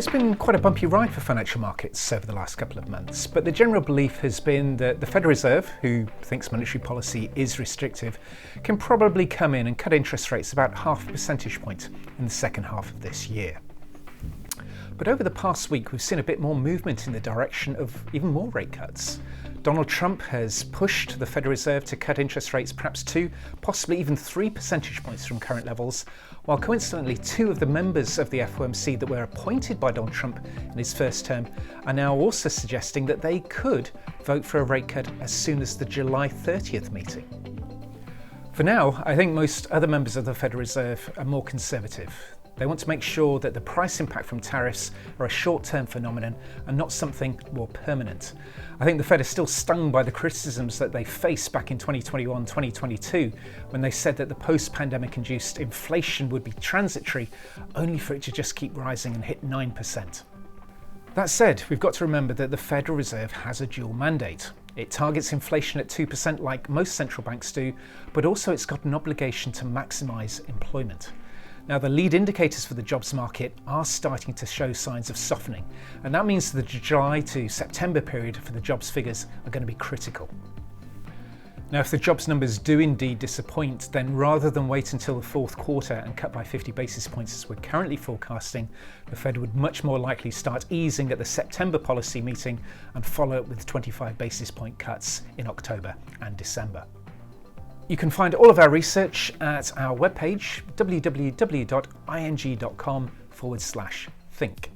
Well, it's been quite a bumpy ride for financial markets over the last couple of months, but the general belief has been that the Federal Reserve, who thinks monetary policy is restrictive, can probably come in and cut interest rates about half a percentage point in the second half of this year. But over the past week, we've seen a bit more movement in the direction of even more rate cuts. Donald Trump has pushed the Federal Reserve to cut interest rates perhaps 2, possibly even 3 percentage points from current levels, while coincidentally 2 of the members of the FOMC that were appointed by Donald Trump in his first term are now also suggesting that they could vote for a rate cut as soon as the July 30th meeting. For now, I think most other members of the Federal Reserve are more conservative. They want to make sure that the price impact from tariffs are a short-term phenomenon and not something more permanent. I think the Fed is still stung by the criticisms that they faced back in 2021-2022 when they said that the post-pandemic induced inflation would be transitory, only for it to just keep rising and hit 9%. That said, we've got to remember that the Federal Reserve has a dual mandate. It targets inflation at 2% like most central banks do, but also it's got an obligation to maximise employment. Now, the lead indicators for the jobs market are starting to show signs of softening, and that means the July to September period for the jobs figures are going to be critical. Now, if the jobs numbers do indeed disappoint, then rather than wait until the fourth quarter and cut by 50 basis points as we're currently forecasting, the Fed would much more likely start easing at the September policy meeting and follow up with 25 basis point cuts in October and December. You can find all of our research at our webpage, www.ing.com/think.